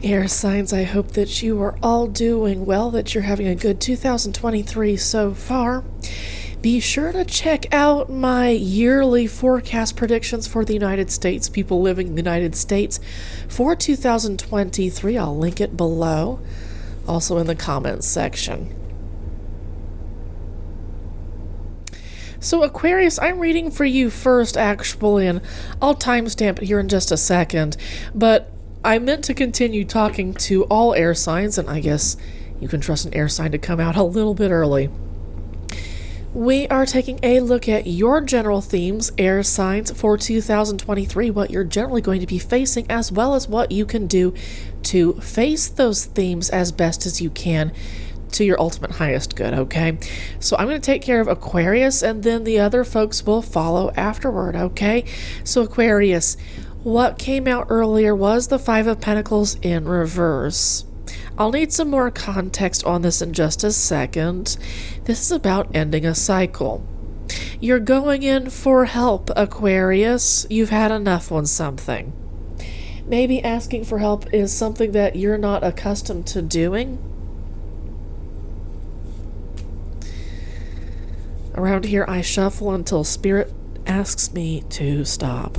Air signs, I hope that you are all doing well, that you're having a good 2023 so far. Be sure to check out my yearly forecast predictions for the United States, people living in the United States for 2023. I'll link it below, also in the comments section. So Aquarius, I'm reading for you first, actually, and I'll timestamp it here in just a second, but I meant to continue talking to all air signs, and I guess you can trust an air sign to come out a little bit early. We are taking a look at your general themes, air signs, for 2023, what you're generally going to be facing, as well as what you can do to face those themes as best as you can to your ultimate highest good, okay? So I'm going to take care of Aquarius, and then the other folks will follow afterward, okay? So Aquarius, what came out earlier was the Five of Pentacles in reverse. I'll need some more context on this in just a second. This is about ending a cycle. You're going in for help, Aquarius. You've had enough on something. Maybe asking for help is something that you're not accustomed to doing. Around here, I shuffle until Spirit asks me to stop.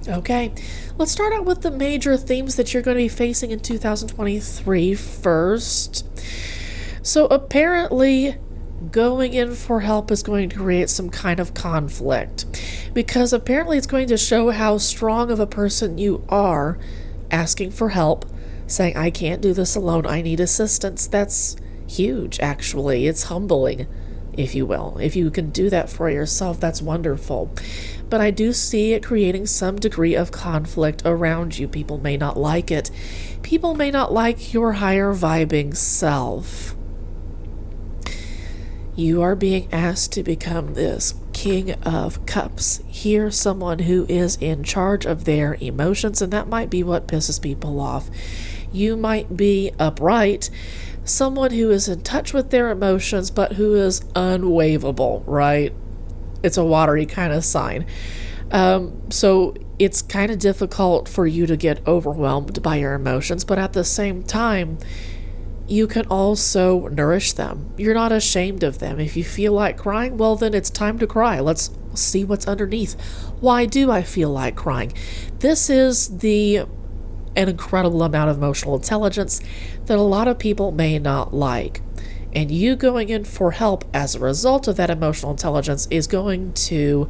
Okay, let's start out with the major themes that you're going to be facing in 2023 first. So apparently, going in for help is going to create some kind of conflict, because apparently it's going to show how strong of a person you are, asking for help, saying, I can't do this alone, I need assistance. That's huge, actually. It's humbling, if you will. If you can do that for yourself, that's wonderful. But I do see it creating some degree of conflict around you. People may not like it. People may not like your higher vibing self. You are being asked to become this King of Cups. Here, someone who is in charge of their emotions, and that might be what pisses people off. You might be upright, someone who is in touch with their emotions, but who is unwaveable, right? It's a watery kind of sign. So it's kind of difficult for you to get overwhelmed by your emotions, but at the same time, you can also nourish them. You're not ashamed of them. If you feel like crying, well, then it's time to cry. Let's see what's underneath. Why do I feel like crying? This is an incredible amount of emotional intelligence that a lot of people may not like. And you going in for help as a result of that emotional intelligence is going to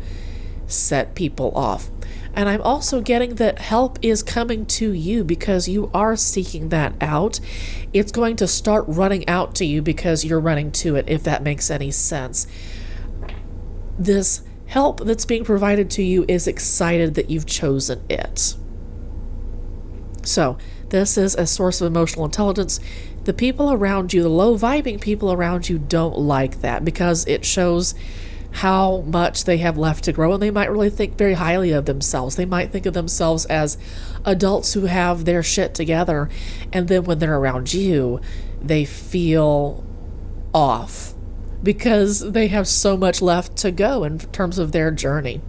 set people off. And I'm also getting that help is coming to you because you are seeking that out. It's going to start running out to you because you're running to it, if that makes any sense. This help that's being provided to you is excited that you've chosen it. So this is a source of emotional intelligence. The people around you, the low vibing people around you, don't like that because it shows how much they have left to grow, and they might really think very highly of themselves. They might think of themselves as adults who have their shit together, and then when they're around you, they feel off because they have so much left to go in terms of their journey.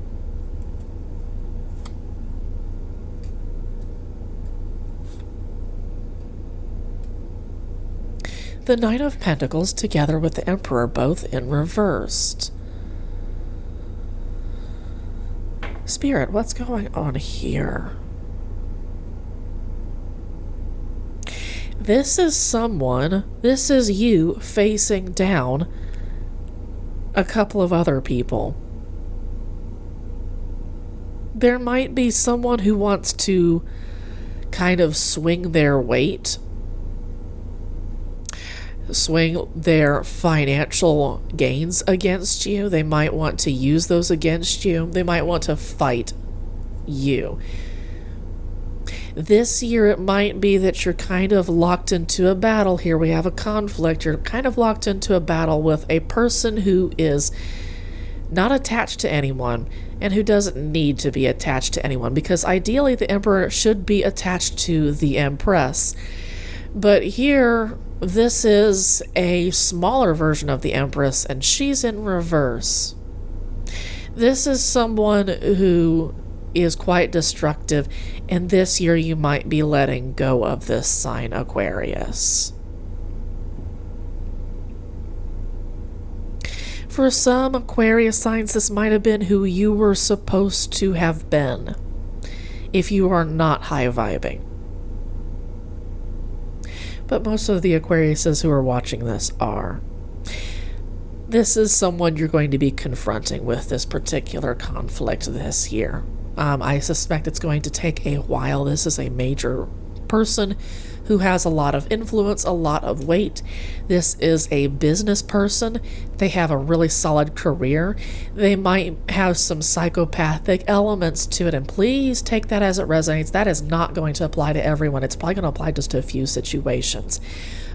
The Knight of Pentacles together with the Emperor, both in reversed. Spirit, what's going on here? This is you facing down a couple of other people. There might be someone who wants to kind of swing their weight, swing their financial gains against you. They might want to use those against you. They might want to fight you. This year, it might be that you're kind of locked into a battle. Here we have a conflict. You're kind of locked into a battle with a person who is not attached to anyone and who doesn't need to be attached to anyone, because ideally the Emperor should be attached to the Empress. But here, this is a smaller version of the Empress, and she's in reverse. This is someone who is quite destructive, and this year you might be letting go of this sign, Aquarius. For some Aquarius signs, this might have been who you were supposed to have been if you are not high vibing. But most of the Aquariuses who are watching this are. This is someone you're going to be confronting with this particular conflict this year. I suspect it's going to take a while. This is a major person who has a lot of influence, a lot of weight. This is a business person. They have a really solid career. They might have some psychopathic elements to it, and please take that as it resonates. That is not going to apply to everyone. It's probably going to apply just to a few situations.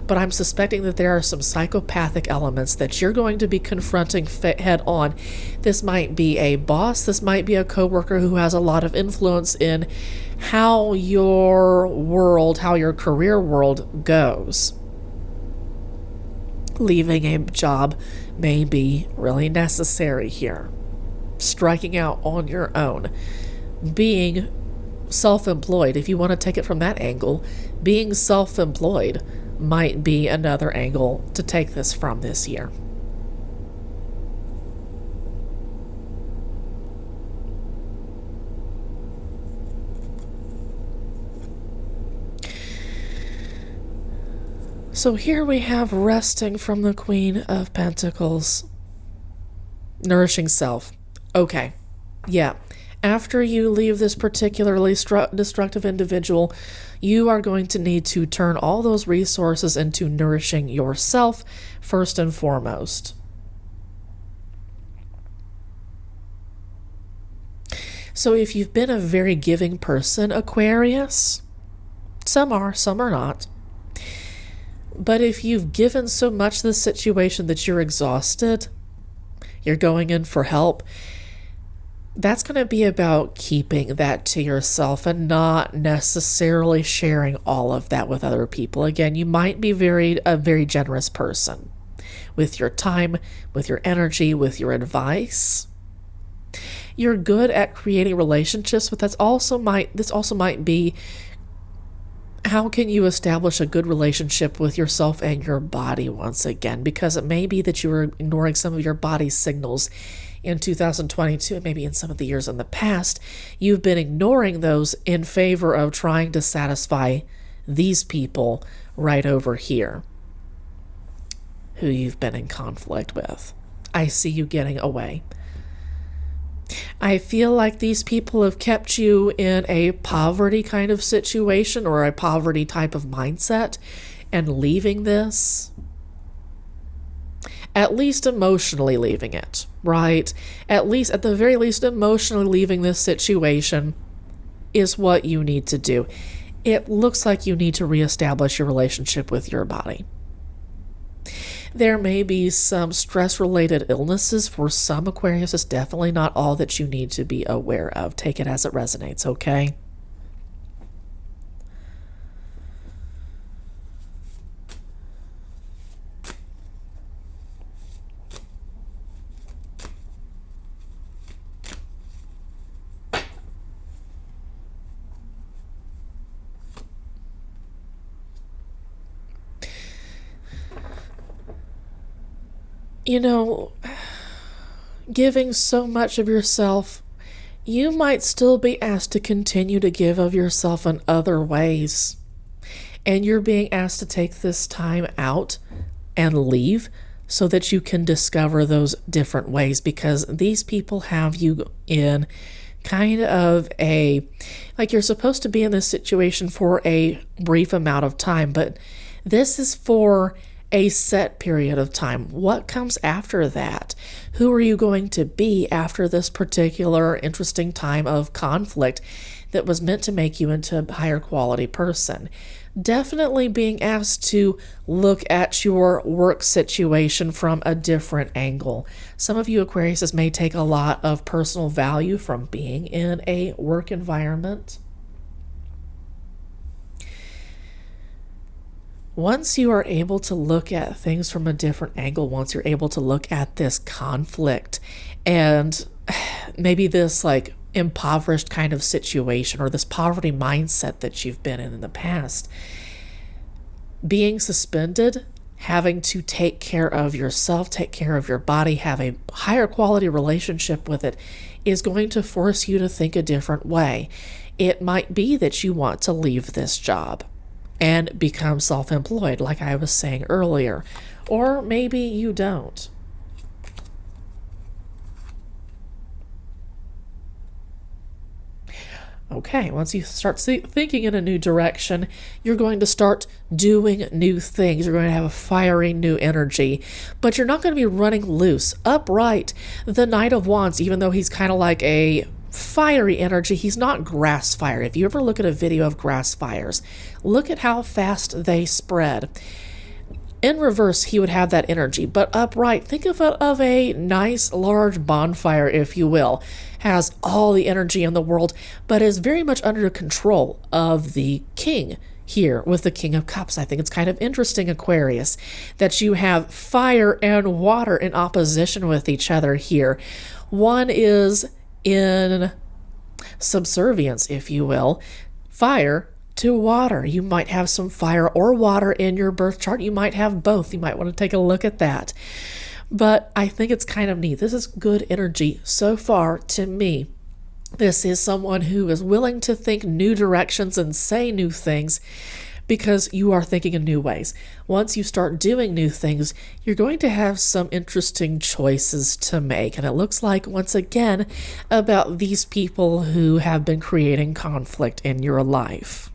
But I'm suspecting that there are some psychopathic elements that you're going to be confronting head on. This might be a boss. This might be a coworker who has a lot of influence in how your world, how your career world goes. Leaving a job may be really necessary here. Striking out on your own. Being self-employed, if you want to take it from that angle, being self-employed might be another angle to take this from this year. So here we have resting from the Queen of Pentacles. Nourishing self. Okay. Yeah. After you leave this particularly destructive individual, you are going to need to turn all those resources into nourishing yourself first and foremost. So if you've been a very giving person, Aquarius, some are not. But if you've given so much to the situation that you're exhausted, you're going in for help, that's going to be about keeping that to yourself and not necessarily sharing all of that with other people. Again, you might be a very generous person with your time, with your energy, with your advice. You're good at creating relationships, but this also might be, how can you establish a good relationship with yourself and your body once again? Because it may be that you were ignoring some of your body's signals in 2022, and maybe in some of the years in the past. You've been ignoring those in favor of trying to satisfy these people right over here who you've been in conflict with. I see you getting away. I feel like these people have kept you in a poverty kind of situation or a poverty type of mindset, and leaving this, at least emotionally leaving it, right? At the very least, emotionally leaving this situation is what you need to do. It looks like you need to reestablish your relationship with your body. There may be some stress-related illnesses for some Aquarius. It's definitely not all that you need to be aware of. Take it as it resonates, okay? You know, giving so much of yourself, you might still be asked to continue to give of yourself in other ways. And you're being asked to take this time out and leave so that you can discover those different ways, because these people have you in kind of like you're supposed to be in this situation for a brief amount of time, but this is for a set period of time. What comes after that? Who are you going to be after this particular interesting time of conflict that was meant to make you into a higher quality person? Definitely being asked to look at your work situation from a different angle. Some of you Aquariuses may take a lot of personal value from being in a work environment. Once you are able to look at things from a different angle, once you're able to look at this conflict and maybe this like impoverished kind of situation or this poverty mindset that you've been in the past. Being suspended, having to take care of yourself, take care of your body, have a higher quality relationship with it is going to force you to think a different way. It might be that you want to leave this job and become self-employed, like I was saying earlier, or maybe you don't. Okay, once you start thinking in a new direction, you're going to start doing new things. You're going to have a fiery new energy, but you're not going to be running loose. Upright, the Knight of Wands, even though he's kind of like a fiery energy, he's not grass fire. If you ever look at a video of grass fires, look at how fast they spread. In reverse, he would have that energy, but upright, think of it of a nice large bonfire, if you will. Has all the energy in the world, but is very much under control of the king here with the King of Cups. I think it's kind of interesting, Aquarius, that you have fire and water in opposition with each other here. One is in subservience, if you will, fire to water. You might have some fire or water in your birth chart. You might have both. You might want to take a look at that. But I think it's kind of neat. This is good energy so far to me. This is someone who is willing to think new directions and say new things because you are thinking in new ways. Once you start doing new things, you're going to have some interesting choices to make. And it looks like, once again, about these people who have been creating conflict in your life.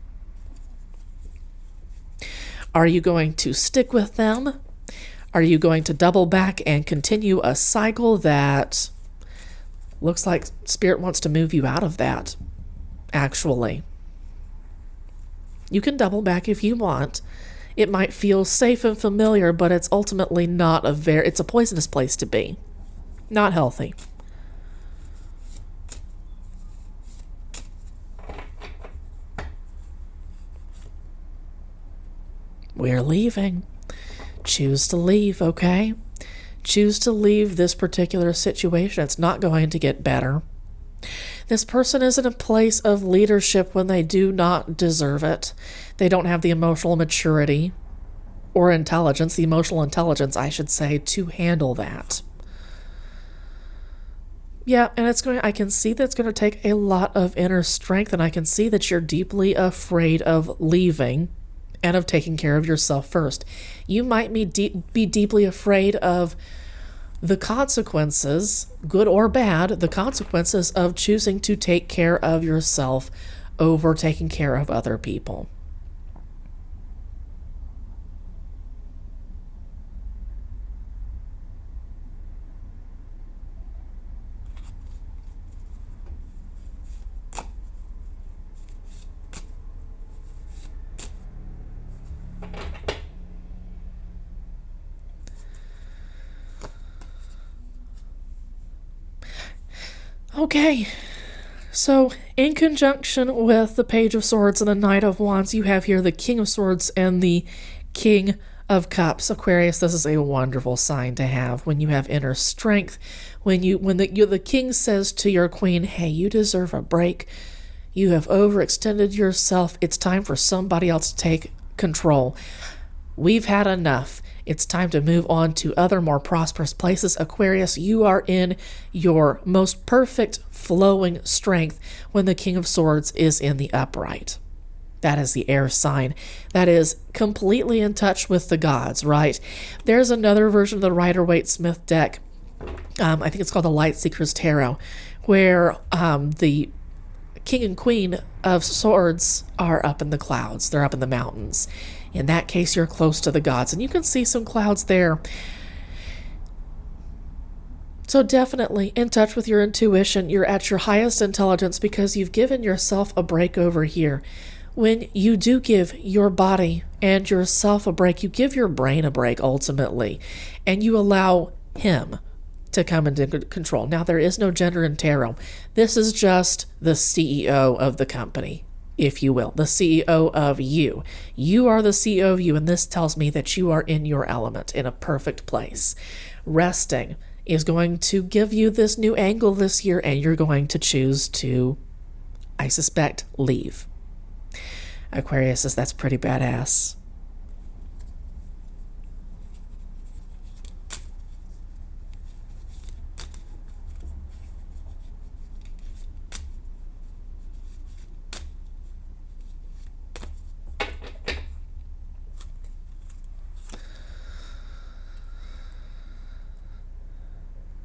Are you going to stick with them? Are you going to double back and continue a cycle that looks like Spirit wants to move you out of that, actually? You can double back if you want. It might feel safe and familiar, but it's ultimately not it's a poisonous place to be. Not healthy. We're leaving. Choose to leave, okay? Choose to leave this particular situation. It's not going to get better. This person is in a place of leadership when they do not deserve it. They don't have the emotional maturity or intelligence, the emotional intelligence, I should say, to handle that. Yeah, and I can see that it's going to take a lot of inner strength, and I can see that you're deeply afraid of leaving and of taking care of yourself first. You might be deeply afraid of the consequences, good or bad, the consequences of choosing to take care of yourself over taking care of other people. Okay, so in conjunction with the Page of Swords and the Knight of Wands, you have here the King of Swords and the King of Cups. Aquarius, this is a wonderful sign to have when you have inner strength. When the king says to your queen, hey, you deserve a break. You have overextended yourself. It's time for somebody else to take control. We've had enough. It's time to move on to other more prosperous places. Aquarius, you are in your most perfect flowing strength when the King of Swords is in the upright. That is the air sign. That is completely in touch with the gods, right? There's another version of the Rider-Waite-Smith deck. I think it's called the Light Seeker's Tarot, where the King and Queen of Swords are up in the clouds. They're up in the mountains. In that case, you're close to the gods, and you can see some clouds there. So definitely in touch with your intuition. You're at your highest intelligence because you've given yourself a break over here. When you do give your body and yourself a break, you give your brain a break ultimately, and you allow him to come into control. Now, there is no gender in tarot. This is just the CEO of the company, if you will, the CEO of you. You are the CEO of you, and this tells me that you are in your element, in a perfect place, resting is going to give you this new angle this year, and you're going to choose to, I suspect, leave. Aquarius says that's pretty badass.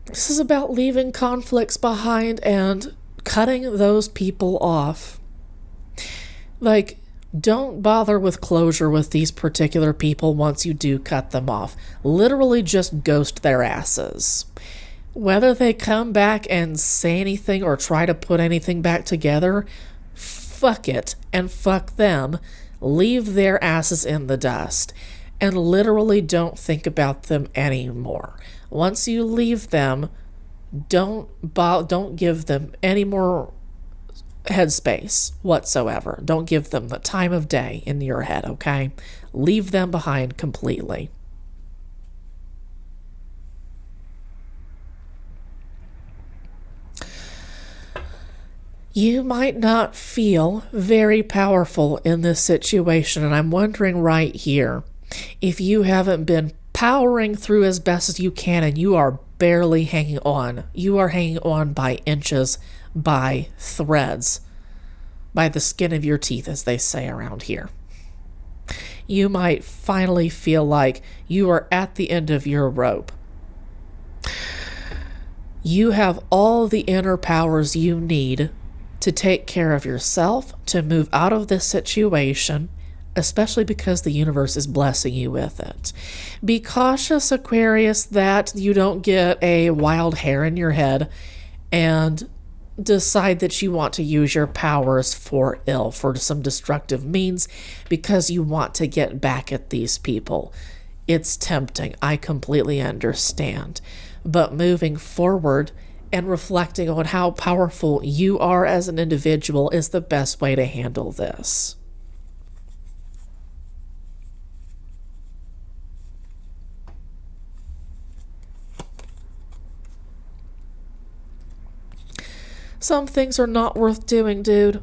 This is about leaving conflicts behind and cutting those people off. Like, don't bother with closure with these particular people once you do cut them off. Literally just ghost their asses. Whether they come back and say anything or try to put anything back together, fuck it and fuck them. Leave their asses in the dust. And literally don't think about them anymore. Once you leave them, don't give them any more headspace whatsoever. Don't give them the time of day in your head, okay? Leave them behind completely. You might not feel very powerful in this situation, and I'm wondering right here if you haven't been powering through as best as you can and you are barely hanging on. You are hanging on by inches, by threads, by the skin of your teeth, as they say around here. You might finally feel like you are at the end of your rope. You have all the inner powers you need to take care of yourself, to move out of this situation, especially because the universe is blessing you with it. Be cautious, Aquarius, that you don't get a wild hair in your head and decide that you want to use your powers for ill, for some destructive means, because you want to get back at these people. It's tempting. I completely understand. But moving forward and reflecting on how powerful you are as an individual is the best way to handle this. Some things are not worth doing, dude.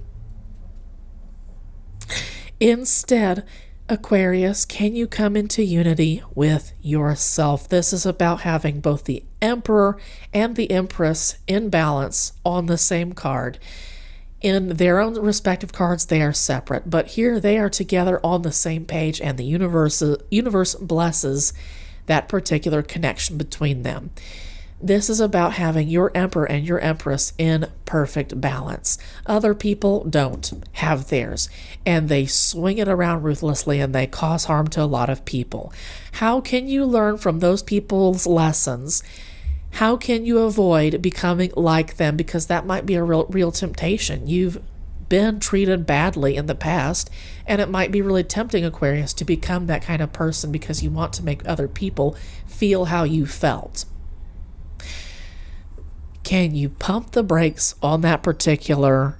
Instead, Aquarius, can you come into unity with yourself? This is about having both the Emperor and the Empress in balance on the same card. In their own respective cards, they are separate, but here they are together on the same page, and the universe blesses that particular connection between them. This is about having your Emperor and your Empress in perfect balance. Other people don't have theirs, and they swing it around ruthlessly, and they cause harm to a lot of people. How can you learn from those people's lessons? How can you avoid becoming like them? Because that might be a real temptation. You've been treated badly in the past, and it might be really tempting, Aquarius, to become that kind of person because you want to make other people feel how you felt. Can you pump the brakes on that particular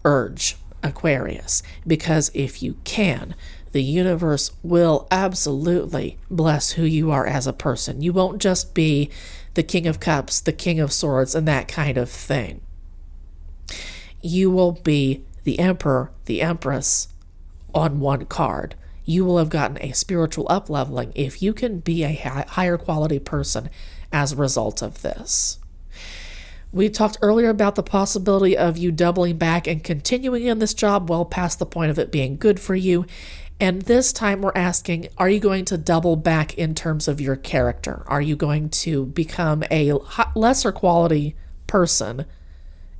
urge, Aquarius? Because if you can, the universe will absolutely bless who you are as a person. You won't just be the King of Cups, the King of Swords, and that kind of thing. You will be the Emperor, the Empress on one card. You will have gotten a spiritual up-leveling if you can be a higher quality person as a result of this. We talked earlier about the possibility of you doubling back and continuing in this job well past the point of it being good for you. And this time we're asking, are you going to double back in terms of your character? Are you going to become a lesser quality person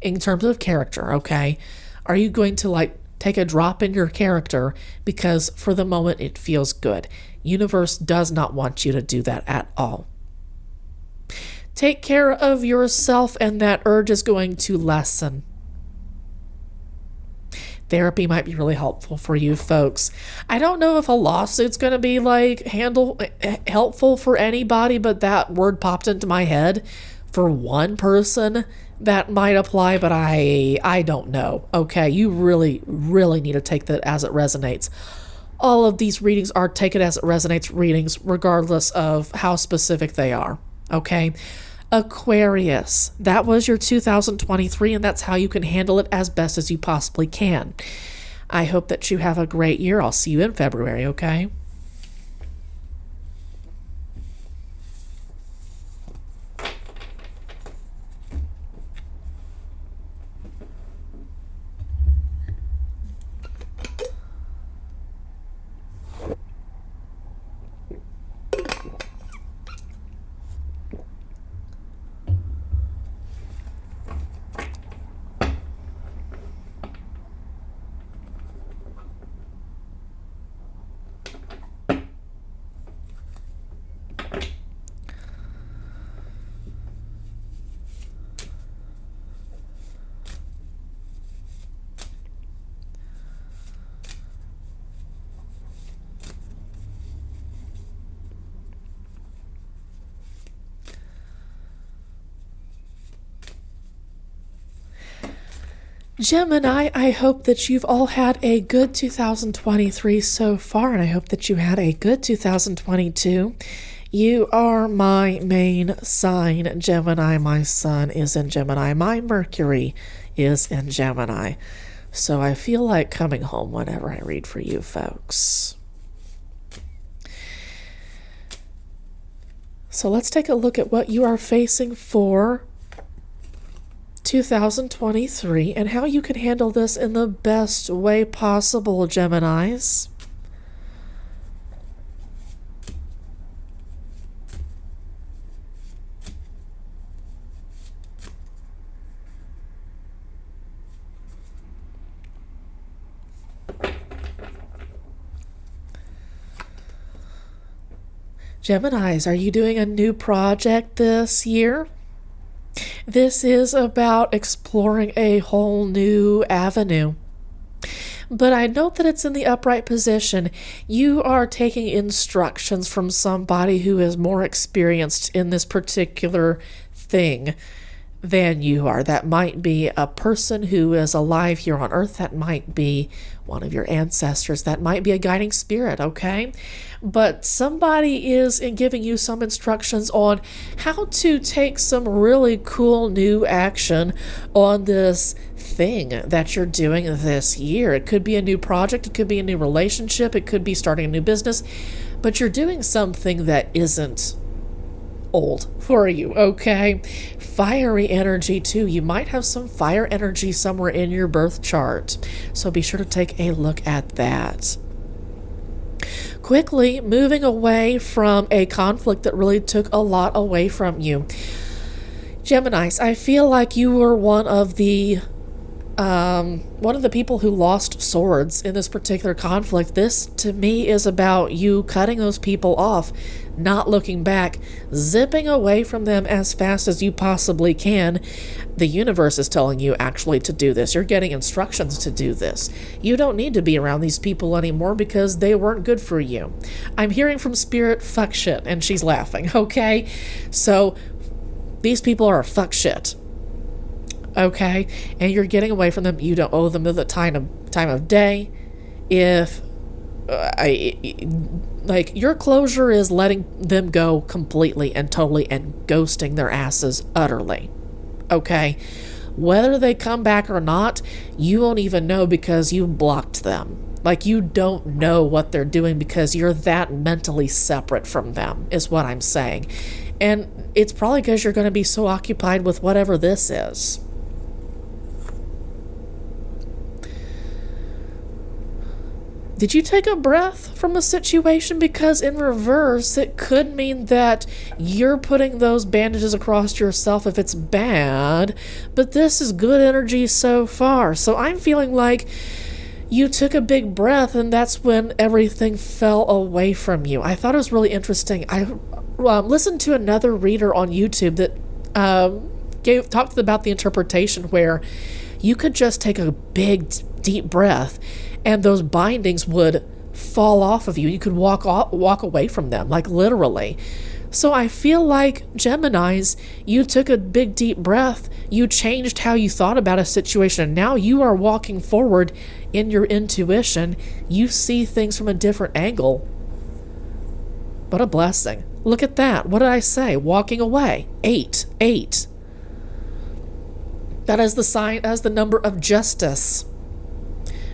in terms of character, okay? Are you going to take a drop in your character because for the moment it feels good? Universe does not want you to do that at all. Take care of yourself, and that urge is going to lessen. Therapy might be really helpful for you folks. I don't know if a lawsuit's going to be helpful for anybody, but that word popped into my head. For one person, that might apply, but I don't know. Okay, you really, really need to take that as it resonates. All of these readings are take it as it resonates readings, regardless of how specific they are. Okay, Aquarius, that was your 2023, and that's how you can handle it as best as you possibly can. I hope that you have a great year. I'll see you in February, okay? Gemini, I hope that you've all had a good 2023 so far, and I hope that you had a good 2022. You are my main sign, Gemini. My sun is in Gemini. My Mercury is in Gemini. So I feel like coming home whenever I read for you folks. So let's take a look at what you are facing for 2023 and how you can handle this in the best way possible, Geminis. Geminis, are you doing a new project this year? This is about exploring a whole new avenue. But I note that it's in the upright position. You are taking instructions from somebody who is more experienced in this particular thing than you are. That might be a person who is alive here on earth. That might be one of your ancestors. That might be a guiding spirit, okay? But somebody is giving you some instructions on how to take some really cool new action on this thing that you're doing this year. It could be a new project. It could be a new relationship. It could be starting a new business. But you're doing something that isn't old for you, okay? Fiery energy too. You might have some fire energy somewhere in your birth chart, so be sure to take a look at that. Quickly moving away from a conflict that really took a lot away from you. Geminis, I feel like you were one of the people who lost swords in this particular conflict. This, to me, is about you cutting those people off, not looking back, zipping away from them as fast as you possibly can. The universe is telling you actually to do this. You're getting instructions to do this. You don't need to be around these people anymore because they weren't good for you. I'm hearing from Spirit, fuck shit, and she's laughing, okay? So these people are fuck shit. Okay, and you're getting away from them. You don't owe them the time of day. If your closure is letting them go completely and totally and ghosting their asses utterly. Okay, whether they come back or not, you won't even know because you blocked them. Like, you don't know what they're doing because you're that mentally separate from them, is what I'm saying. And it's probably because you're going to be so occupied with whatever this is. Did you take a breath from a situation? Because in reverse, it could mean that you're putting those bandages across yourself if it's bad, but this is good energy so far. So I'm feeling like you took a big breath and that's when everything fell away from you. I thought it was really interesting. I listened to another reader on YouTube that talked about the interpretation where you could just take a big, deep breath and those bindings would fall off of you. You could walk away from them, like literally. So I feel like, Geminis, you took a big, deep breath. You changed how you thought about a situation. And now you are walking forward in your intuition. You see things from a different angle. What a blessing. Look at that. What did I say? Walking away. 8. 8. That is the sign, as the number of justice.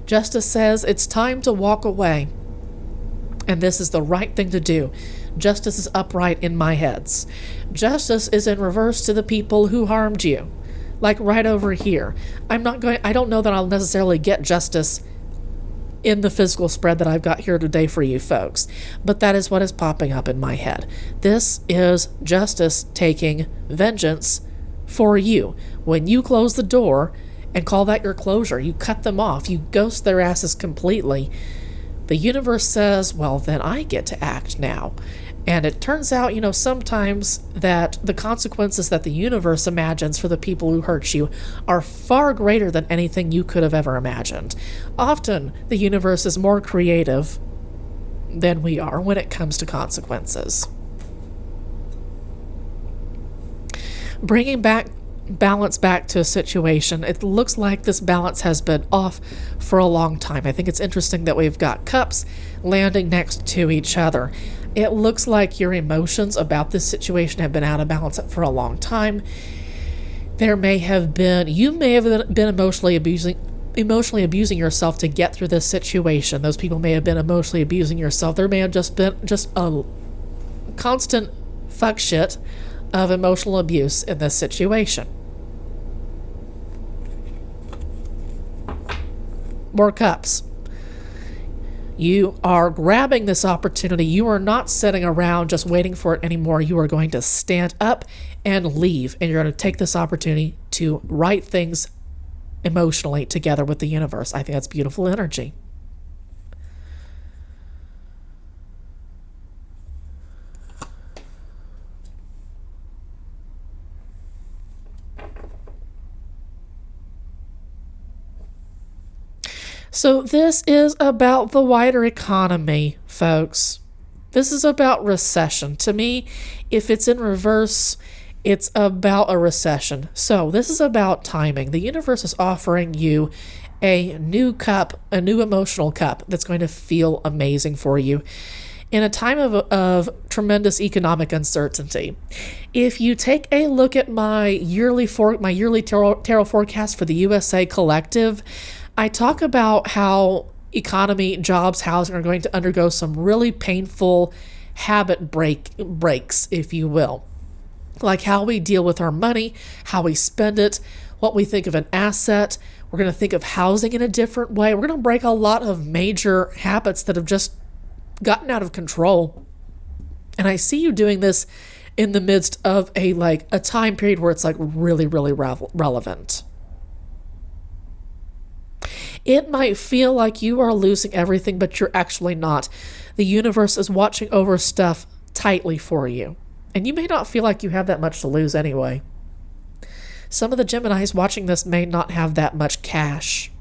Justice says it's time to walk away. And this is the right thing to do. Justice is upright in my heads. Justice is in reverse to the people who harmed you. Like right over here. I don't know that I'll necessarily get justice in the physical spread that I've got here today for you folks, but that is what is popping up in my head. This is justice taking vengeance for you. When you close the door and call that your closure, you cut them off, you ghost their asses completely, the universe says, well, then I get to act now. And it turns out, sometimes that the consequences that the universe imagines for the people who hurt you are far greater than anything you could have ever imagined. Often, the universe is more creative than we are when it comes to consequences. Bringing balance back to a situation, it looks like this balance has been off for a long time. I think it's interesting that we've got cups landing next to each other. It looks like your emotions about this situation have been out of balance for a long time. You may have been emotionally abusing yourself to get through this situation. Those people may have been emotionally abusing yourself. There may have just been a constant fuck shit of emotional abuse in this situation. More cups. You are grabbing this opportunity. You are not sitting around just waiting for it anymore. You are going to stand up and leave, and you're going to take this opportunity to right things emotionally together with the universe. I think that's beautiful energy. So this is about the wider economy, folks. This is about recession. To me, if it's in reverse, it's about a recession. So this is about timing. The universe is offering you a new cup, a new emotional cup that's going to feel amazing for you in a time of tremendous economic uncertainty. If you take a look at my yearly tarot forecast for the USA Collective, I talk about how economy, jobs, housing are going to undergo some really painful habit breaks, if you will. Like how we deal with our money, how we spend it, what we think of an asset. We're going to think of housing in a different way. We're going to break a lot of major habits that have just gotten out of control. And I see you doing this in the midst of a time period where it's really, really relevant. It might feel like you are losing everything, but you're actually not. The universe is watching over stuff tightly for you. And you may not feel like you have that much to lose anyway. Some of the Geminis watching this may not have that much cash.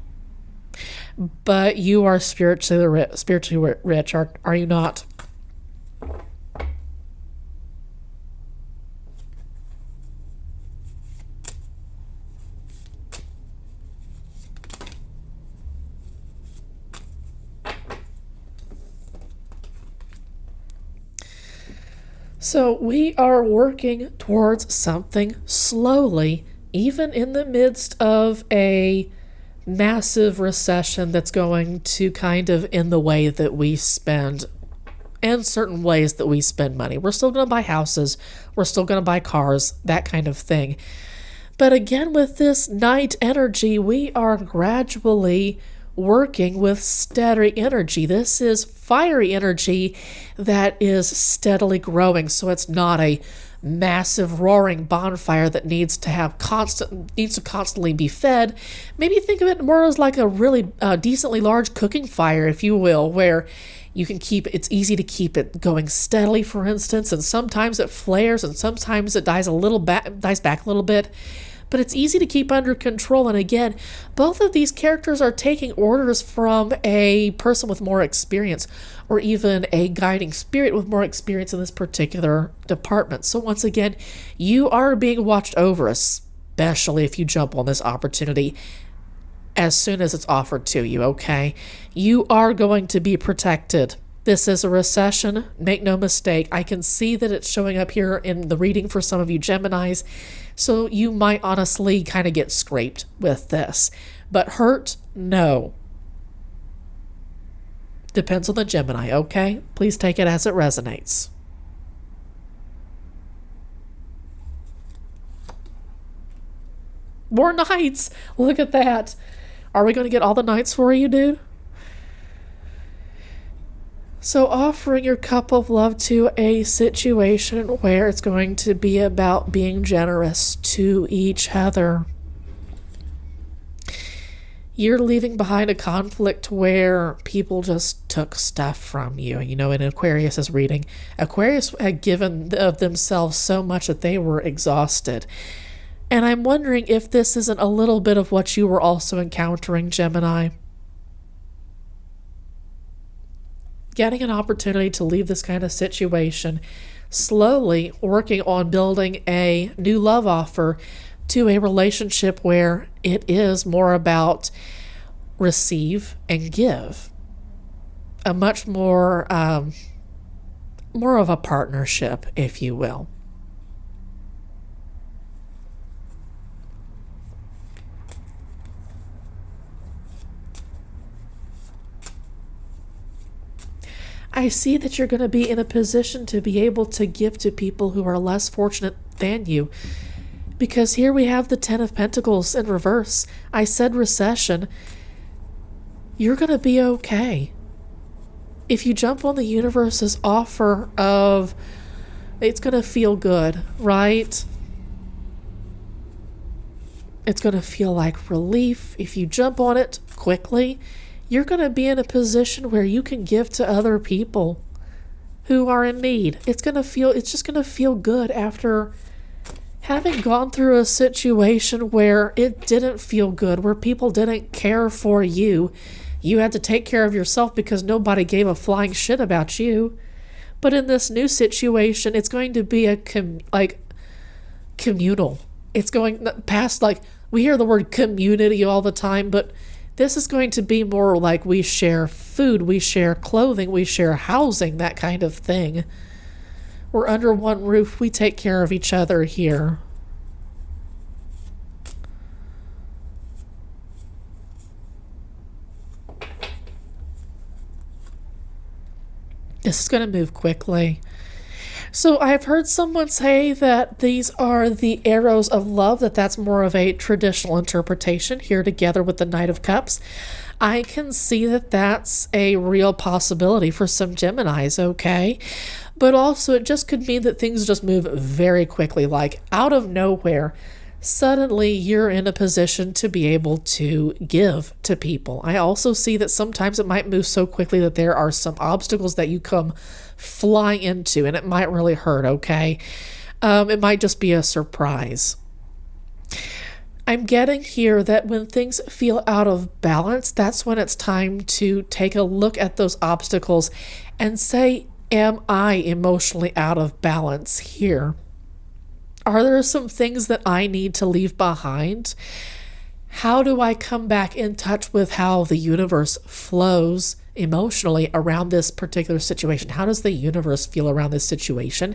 But you are spiritually rich, are you not? So we are working towards something slowly, even in the midst of a massive recession that's going to kind of in the way that we spend and certain ways that we spend money. We're still going to buy houses. We're still going to buy cars, that kind of thing. But again, with this night energy, we are gradually working with steady energy. This is fiery energy that is steadily growing. So it's not a massive roaring bonfire that needs to constantly be fed. Maybe think of it more as like a really decently large cooking fire, if you will, where you can it's easy to keep it going steadily, for instance, and sometimes it flares and sometimes it dies back a little bit. But it's easy to keep under control. And again, both of these characters are taking orders from a person with more experience, or even a guiding spirit with more experience in this particular department. So once again, you are being watched over, especially if you jump on this opportunity as soon as it's offered to you, okay? You are going to be protected. This is a recession. Make no mistake. I can see that it's showing up here in the reading for some of you Geminis. So you might honestly kind of get scraped with this. But hurt? No. Depends on the Gemini, okay? Please take it as it resonates. More knights. Look at that. Are we going to get all the knights for you, dude? So offering your cup of love to a situation where it's going to be about being generous to each other. You're leaving behind a conflict where people just took stuff from you. You know, in Aquarius's reading, Aquarius had given of themselves so much that they were exhausted. And I'm wondering if this isn't a little bit of what you were also encountering, Gemini. Getting an opportunity to leave this kind of situation, slowly working on building a new love offer to a relationship where it is more about receive and give. A much more of a partnership, if you will. I see that you're going to be in a position to be able to give to people who are less fortunate than you. Because here we have the Ten of Pentacles in reverse. I said recession. You're going to be okay. If you jump on the universe's offer of, it's going to feel good, right? It's going to feel like relief. If you jump on it quickly, you're going to be in a position where you can give to other people who are in need. It's just going to feel good after having gone through a situation where it didn't feel good, where people didn't care for you. You had to take care of yourself because nobody gave a flying shit about you. But in this new situation, it's going to be communal. It's going past, we hear the word community all the time, but this is going to be more like we share food, we share clothing, we share housing, that kind of thing. We're under one roof. We take care of each other here. This is going to move quickly. So I've heard someone say that these are the arrows of love, that's more of a traditional interpretation here together with the Knight of Cups. I can see that that's a real possibility for some Geminis, okay? But also it just could mean that things just move very quickly, like out of nowhere. Suddenly you're in a position to be able to give to people. I also see that sometimes it might move so quickly that there are some obstacles that you come flying into, and it might really hurt, okay? It might just be a surprise. I'm getting here that when things feel out of balance, that's when it's time to take a look at those obstacles and say, am I emotionally out of balance here? Are there some things that I need to leave behind? How do I come back in touch with how the universe flows emotionally around this particular situation? How does the universe feel around this situation?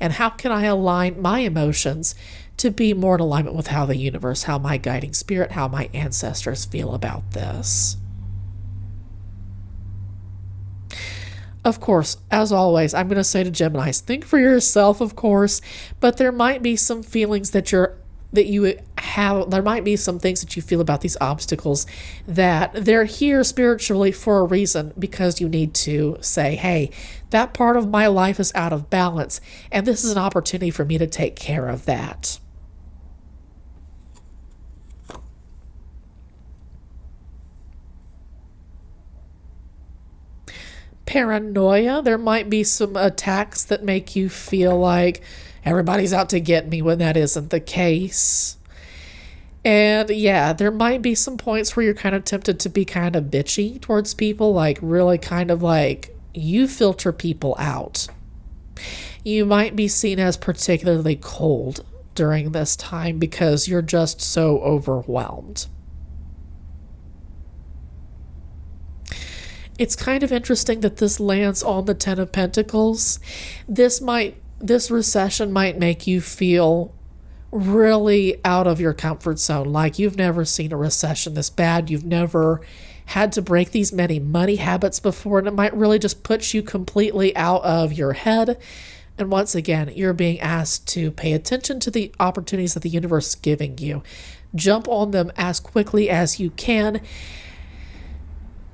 And how can I align my emotions to be more in alignment with how the universe, how my guiding spirit, how my ancestors feel about this? Of course, as always, I'm going to say to Geminis, think for yourself, of course, but there might be some feelings there might be some things that you feel about these obstacles that they're here spiritually for a reason, because you need to say, hey, that part of my life is out of balance, and this is an opportunity for me to take care of that. Paranoia, there might be some attacks that make you feel like everybody's out to get me when that isn't the case. And yeah, there might be some points where you're kind of tempted to be kind of bitchy towards people, like really kind of like you filter people out. You might be seen as particularly cold during this time because you're just so overwhelmed. It's kind of interesting that this lands on the Ten of Pentacles. This recession might make you feel really out of your comfort zone, like you've never seen a recession this bad. You've never had to break these many money habits before, and it might really just put you completely out of your head. And once again, you're being asked to pay attention to the opportunities that the universe is giving you. Jump on them as quickly as you can.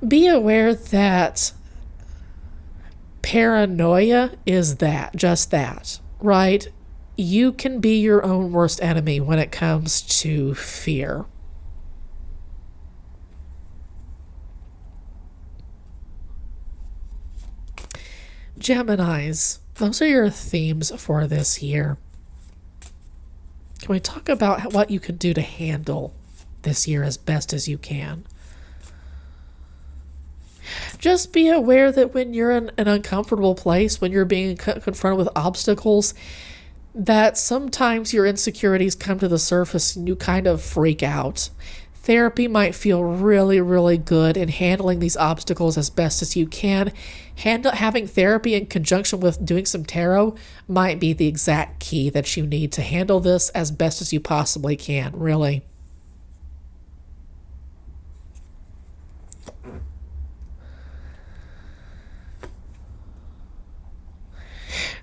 Be aware that paranoia is just that, right? You can be your own worst enemy when it comes to fear. Geminis, those are your themes for this year. Can we talk about what you can do to handle this year as best as you can? Just be aware that when you're in an uncomfortable place, when you're being confronted with obstacles, that sometimes your insecurities come to the surface and you kind of freak out. Therapy might feel really, really good in handling these obstacles as best as you can. Having therapy in conjunction with doing some tarot might be the exact key that you need to handle this as best as you possibly can, really.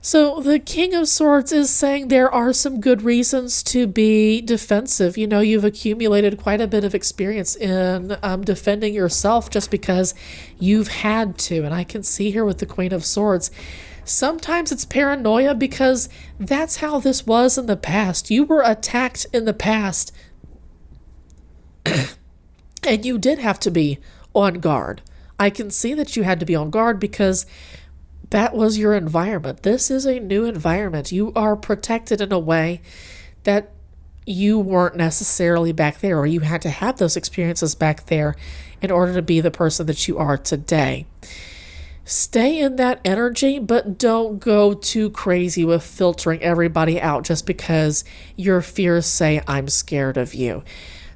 So the King of Swords is saying there are some good reasons to be defensive. You know, you've accumulated quite a bit of experience in defending yourself just because you've had to. And I can see here with the Queen of Swords, sometimes it's paranoia because that's how this was in the past. You were attacked in the past and you did have to be on guard. I can see that you had to be on guard because that was your environment. This is a new environment. You are protected in a way that you weren't necessarily back there, or you had to have those experiences back there in order to be the person that you are today. Stay in that energy, but don't go too crazy with filtering everybody out just because your fears say, I'm scared of you.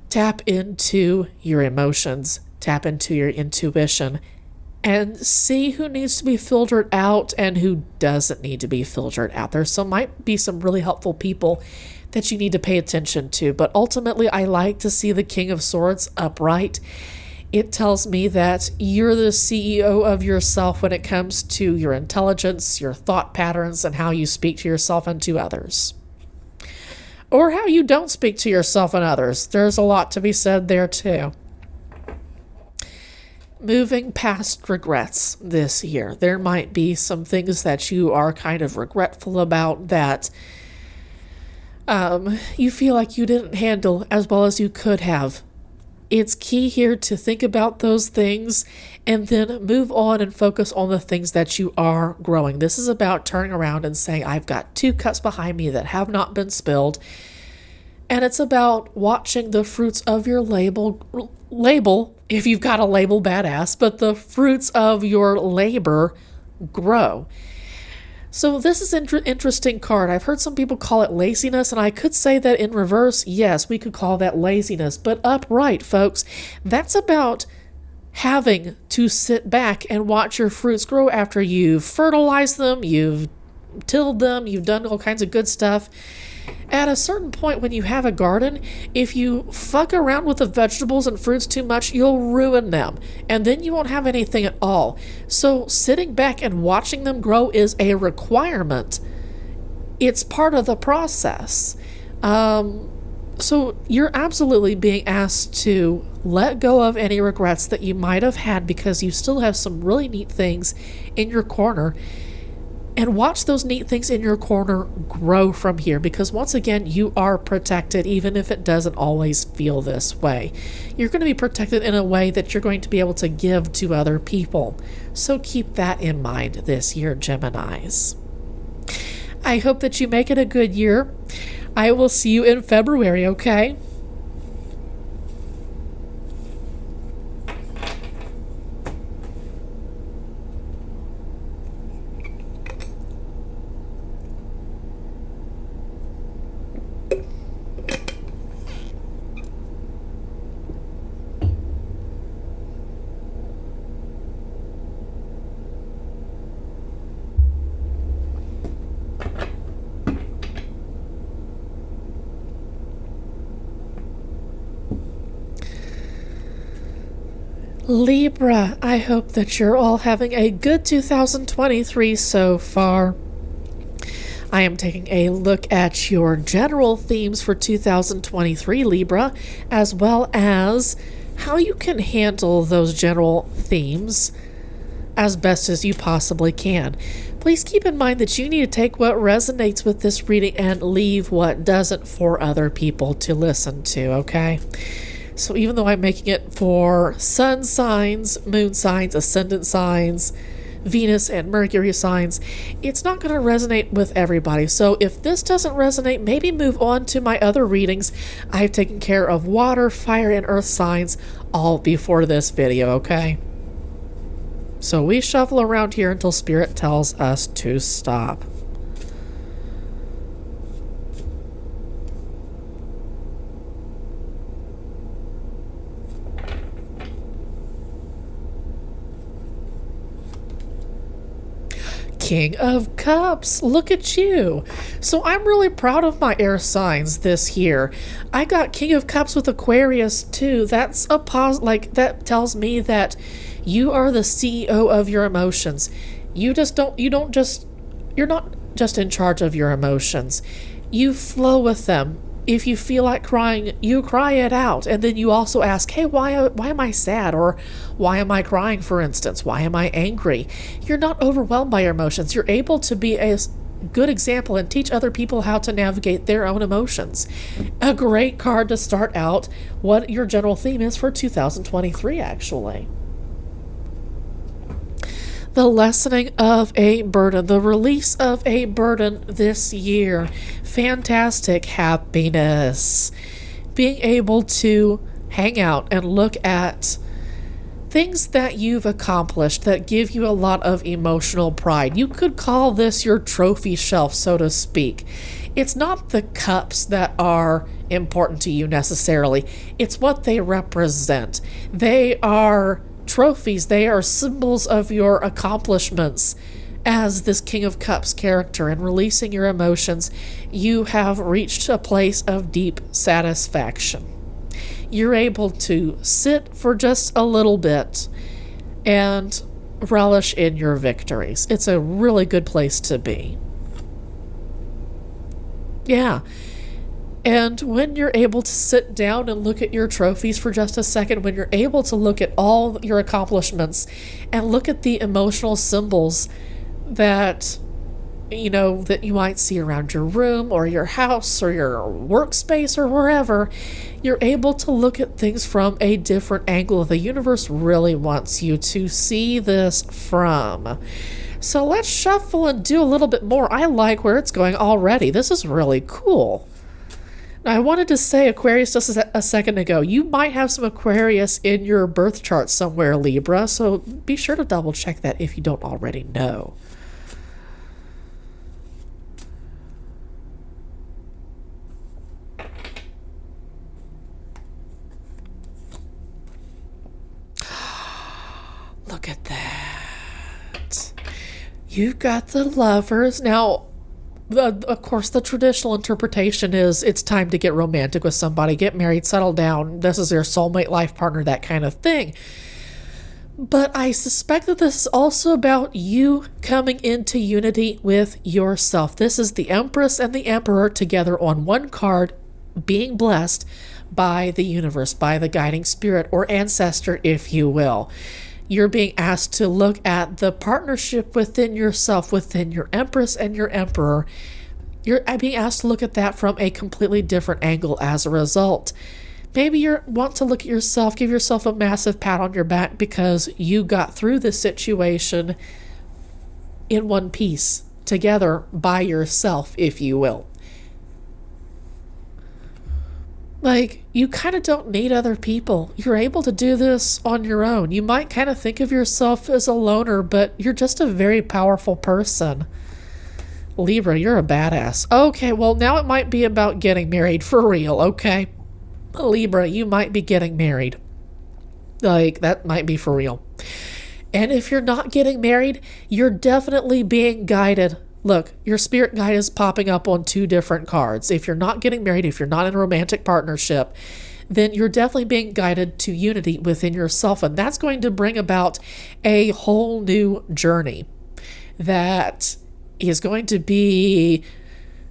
Tap into your emotions, tap into your intuition, and see who needs to be filtered out and who doesn't need to be filtered out. Might be some really helpful people that you need to pay attention to. But ultimately, I like to see the King of Swords upright. It tells me that you're the CEO of yourself when it comes to your intelligence, your thought patterns, and how you speak to yourself and to others. Or how you don't speak to yourself and others. There's a lot to be said there too. Moving past regrets this year. There might be some things that you are kind of regretful about that you feel like you didn't handle as well as you could have. It's key here to think about those things and then move on and focus on the things that you are growing. This is about turning around and saying, I've got 2 cups behind me that have not been spilled. And it's about watching the fruits of your label, if you've got a label, badass, but the fruits of your labor grow. So this is an interesting card. I've heard some people call it laziness, and I could say that in reverse, yes, we could call that laziness. But upright, folks, that's about having to sit back and watch your fruits grow after you've fertilized them, you've tilled them, you've done all kinds of good stuff. At a certain point when you have a garden, if you fuck around with the vegetables and fruits too much, you'll ruin them. And then you won't have anything at all. So sitting back and watching them grow is a requirement. It's part of the process. So you're absolutely being asked to let go of any regrets that you might have had because you still have some really neat things in your corner. And watch those neat things in your corner grow from here because once again, you are protected even if it doesn't always feel this way. You're going to be protected in a way that you're going to be able to give to other people. So keep that in mind this year, Geminis. I hope that you make it a good year. I will see you in February, okay? Libra, I hope that you're all having a good 2023 so far. I am taking a look at your general themes for 2023, Libra, as well as how you can handle those general themes as best as you possibly can. Please keep in mind that you need to take what resonates with this reading and leave what doesn't for other people to listen to, okay? So even though I'm making it for sun signs, moon signs, ascendant signs, Venus and Mercury signs, it's not going to resonate with everybody. So if this doesn't resonate, maybe move on to my other readings. I've taken care of water, fire, and earth signs all before this video, okay? So we shuffle around here until Spirit tells us to stop. King of Cups, look at you. So I'm really proud of my air signs this year. I got King of Cups with Aquarius too. That's a that tells me that you are the CEO of your emotions. You're not just in charge of your emotions. You flow with them. If you feel like crying, you cry it out. And then you also ask, hey, why am I sad? Or why am I crying, for instance? Why am I angry? You're not overwhelmed by your emotions. You're able to be a good example and teach other people how to navigate their own emotions. A great card to start out what your general theme is for 2023, actually. The lessening of a burden, the release of a burden this year. Fantastic happiness. Being able to hang out and look at things that you've accomplished that give you a lot of emotional pride. You could call this your trophy shelf, so to speak. It's not the cups that are important to you necessarily. It's what they represent. They are trophies. They are symbols of your accomplishments as this King of Cups character. And releasing your emotions, you have reached a place of deep satisfaction. You're able to sit for just a little bit and relish in your victories. It's a really good place to be. Yeah. And when you're able to sit down and look at your trophies for just a second, when you're able to look at all your accomplishments and look at the emotional symbols that that you might see around your room or your house or your workspace or wherever, you're able to look at things from a different angle the universe really wants you to see this from. So let's shuffle and do a little bit more. I like where it's going already. This is really cool. Now, I wanted to say Aquarius just a second ago. You might have some Aquarius in your birth chart somewhere, Libra, so be sure to double check that if you don't already know. Look at that. You've got the Lovers. Now, of course, the traditional interpretation is it's time to get romantic with somebody, get married, settle down. This is your soulmate, life partner, that kind of thing. But I suspect that this is also about you coming into unity with yourself. This is the Empress and the Emperor together on one card, being blessed by the universe, by the guiding spirit or ancestor, if you will. You're being asked to look at the partnership within yourself, within your Empress and your Emperor. You're being asked to look at that from a completely different angle as a result. Maybe you want to look at yourself, give yourself a massive pat on your back because you got through this situation in one piece, together by yourself, if you will. Like, you kind of don't need other people. You're able to do this on your own. You might kind of think of yourself as a loner, but you're just a very powerful person. Libra, you're a badass. Okay, well, now it might be about getting married for real, okay? Libra, you might be getting married. Like, that might be for real. And if you're not getting married, you're definitely being guided. Look, your spirit guide is popping up on two different cards. If you're not getting married, if you're not in a romantic partnership, then you're definitely being guided to unity within yourself. And that's going to bring about a whole new journey that is going to be,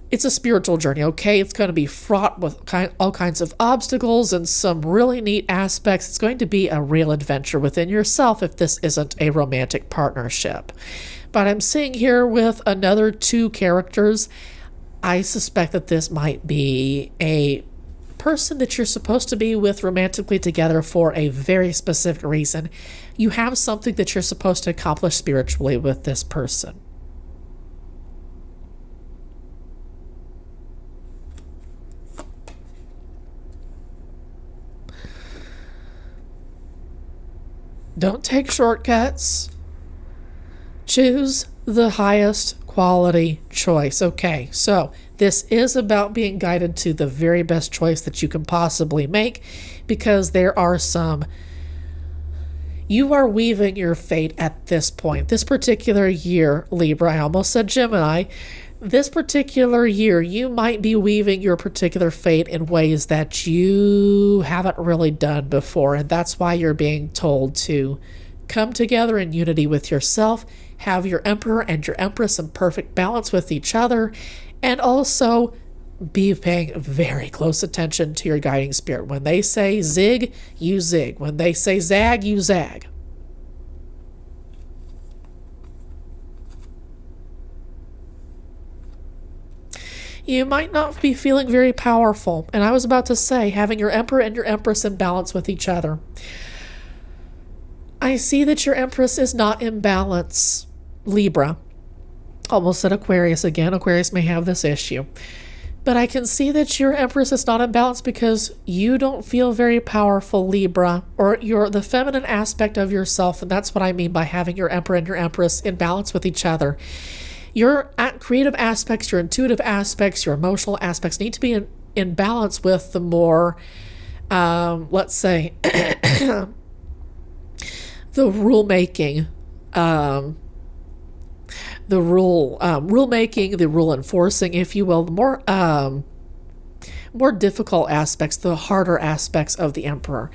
it's a spiritual journey, okay? It's going to be fraught with all kinds of obstacles and some really neat aspects. It's going to be a real adventure within yourself if this isn't a romantic partnership. But I'm seeing here with another two characters, I suspect that this might be a person that you're supposed to be with romantically together for a very specific reason. You have something that you're supposed to accomplish spiritually with this person. Don't take shortcuts. Choose the highest quality choice. Okay, so this is about being guided to the very best choice that you can possibly make, because there are some, you are weaving your fate at this point. This particular year, Libra, I almost said Gemini, this particular year, you might be weaving your particular fate in ways that you haven't really done before. And that's why you're being told to come together in unity with yourself, have your Emperor and your Empress in perfect balance with each other, and also be paying very close attention to your guiding spirit. When they say zig, you zig. When they say zag, you zag. You might not be feeling very powerful. And I was about to say, having your Emperor and your Empress in balance with each other. I see that your Empress is not in balance, Libra. Almost said Aquarius again. Aquarius may have this issue. But I can see that your Empress is not in balance because you don't feel very powerful, Libra, or you're the feminine aspect of yourself. And that's what I mean by having your Emperor and your Empress in balance with each other. Your creative aspects, your intuitive aspects, your emotional aspects need to be in balance with the more, let's say, the rule-making, the rule-making, the rule-enforcing, if you will, the more difficult aspects, the harder aspects of the Emperor.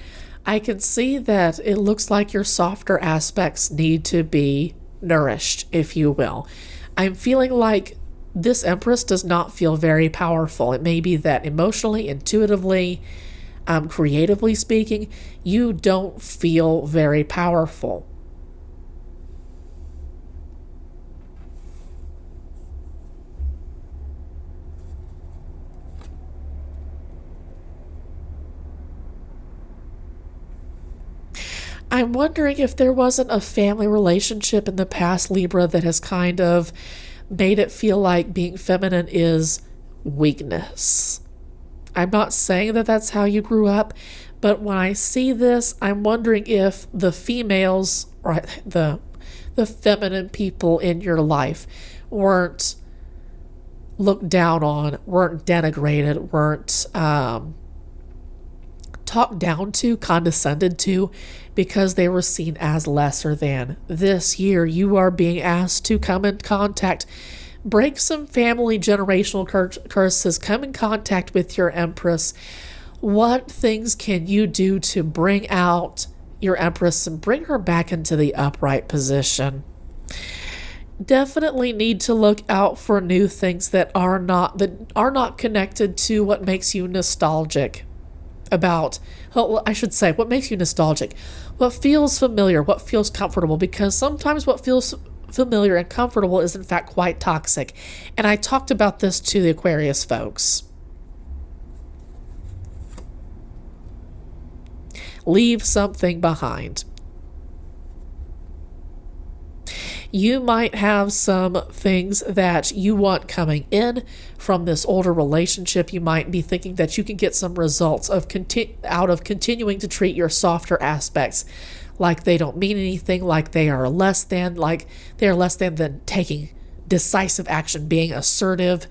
I can see that it looks like your softer aspects need to be nourished, if you will. I'm feeling like this Empress does not feel very powerful. It may be that emotionally, intuitively, creatively speaking, you don't feel very powerful. I'm wondering if there wasn't a family relationship in the past, Libra, that has kind of made it feel like being feminine is weakness. I'm not saying that that's how you grew up, but when I see this, I'm wondering if the females, or the feminine people in your life weren't looked down on, weren't denigrated, weren't talked down to, condescended to, because they were seen as lesser than. This year, you are being asked to come in contact, break some family generational curses, come in contact with your Empress. What things can you do to bring out your Empress and bring her back into the upright position? Definitely need to look out for new things that are not connected to what makes you nostalgic. I should say, what makes you nostalgic, what feels familiar, what feels comfortable, because sometimes what feels familiar and comfortable is in fact quite toxic. And I talked about this to the Aquarius folks. Leave something behind. You might have some things that you want coming in from this older relationship. You might be thinking that you can get some results out of continuing to treat your softer aspects like they don't mean anything, like they are less than taking decisive action, being assertive,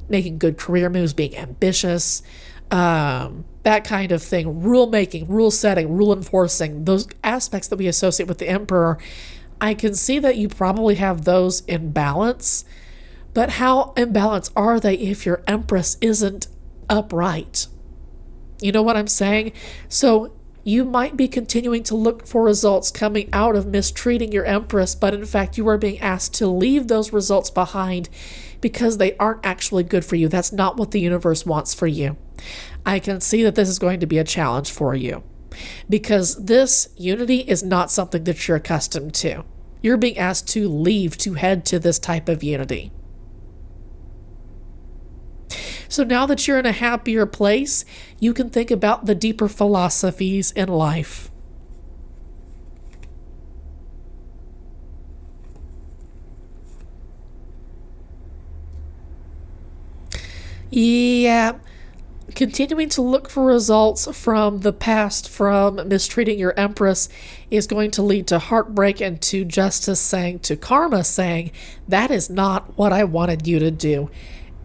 making good career moves, being ambitious, that kind of thing. Rule making, rule setting, rule enforcing, those aspects that we associate with the Emperor. I can see that you probably have those in balance, but how in balance are they if your Empress isn't upright? You know what I'm saying? So you might be continuing to look for results coming out of mistreating your Empress, but in fact, you are being asked to leave those results behind because they aren't actually good for you. That's not what the universe wants for you. I can see that this is going to be a challenge for you because this unity is not something that you're accustomed to. You're being asked to leave to head to this type of unity. So now that you're in a happier place, you can think about the deeper philosophies in life. Yeah, continuing to look for results from the past, from mistreating your Empress, is going to lead to heartbreak and to justice saying, to karma saying, that is not what I wanted you to do.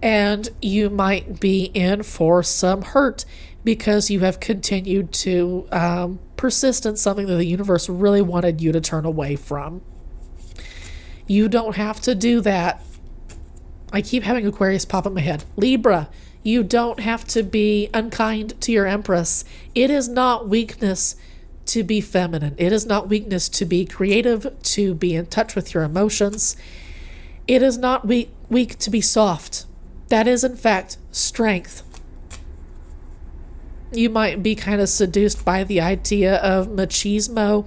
And you might be in for some hurt because you have continued to persist in something that the universe really wanted you to turn away from. You don't have to do that. I keep having Aquarius pop in my head. Libra, you don't have to be unkind to your Empress. It is not weakness to be feminine. It is not weakness to be creative, to be in touch with your emotions. It is not weak to be soft. That is, in fact, strength. You might be kind of seduced by the idea of machismo.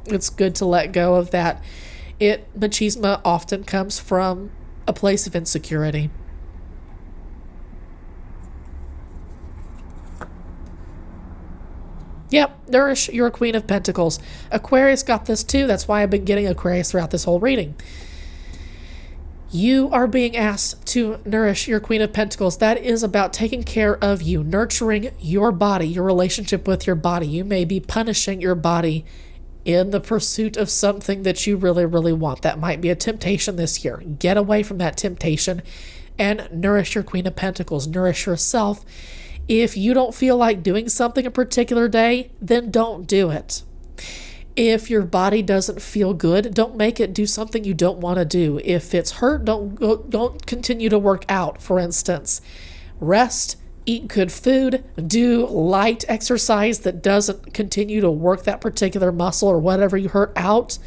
It's good to let go of that. Machismo often comes from a place of insecurity. Yep, nourish your Queen of Pentacles. Aquarius got this too. That's why I've been getting Aquarius throughout this whole reading. You are being asked to nourish your Queen of Pentacles. That is about taking care of you, nurturing your body, your relationship with your body. You may be punishing your body in the pursuit of something that you really, really want. That might be a temptation this year. Get away from that temptation and nourish your Queen of Pentacles. Nourish yourself. If you don't feel like doing something a particular day, then don't do it. If your body doesn't feel good, don't make it do something you don't want to do. If it's hurt, don't continue to work out, for instance. Rest, eat good food, do light exercise that doesn't continue to work that particular muscle or whatever you hurt out.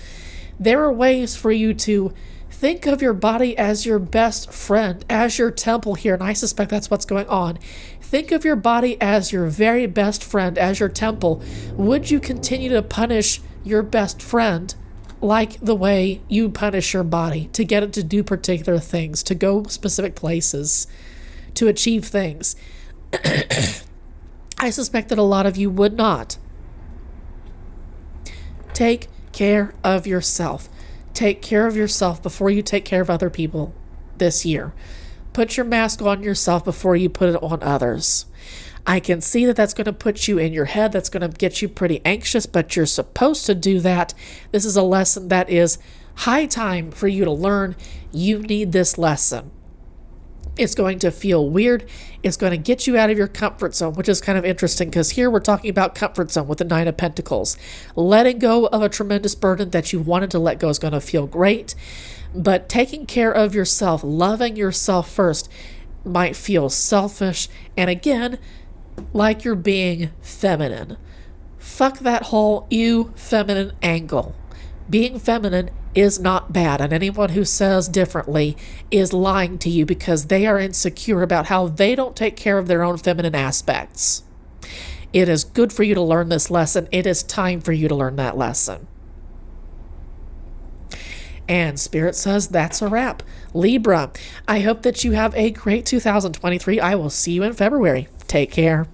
There are ways for you to think of your body as your best friend, as your temple here, and I suspect that's what's going on. Think of your body as your very best friend, as your temple. Would you continue to punish your best friend like the way you punish your body to get it to do particular things, to go specific places, to achieve things? I suspect that a lot of you would not. Take care of yourself. Take care of yourself before you take care of other people this year. Put your mask on yourself before you put it on others. I can see that that's going to put you in your head. That's going to get you pretty anxious, but you're supposed to do that. This is a lesson that is high time for you to learn. You need this lesson. It's going to feel weird. It's going to get you out of your comfort zone, which is kind of interesting because here we're talking about comfort zone with the Nine of Pentacles. Letting go of a tremendous burden that you wanted to let go is going to feel great, but taking care of yourself, loving yourself first, might feel selfish. And again, like you're being feminine. Fuck that whole you feminine angle. Being feminine is not bad, and anyone who says differently is lying to you because they are insecure about how they don't take care of their own feminine aspects. It is good for you to learn this lesson. It is time for you to learn that lesson. And Spirit says that's a wrap. Libra, I hope that you have a great 2023. I will see you in February. Take care.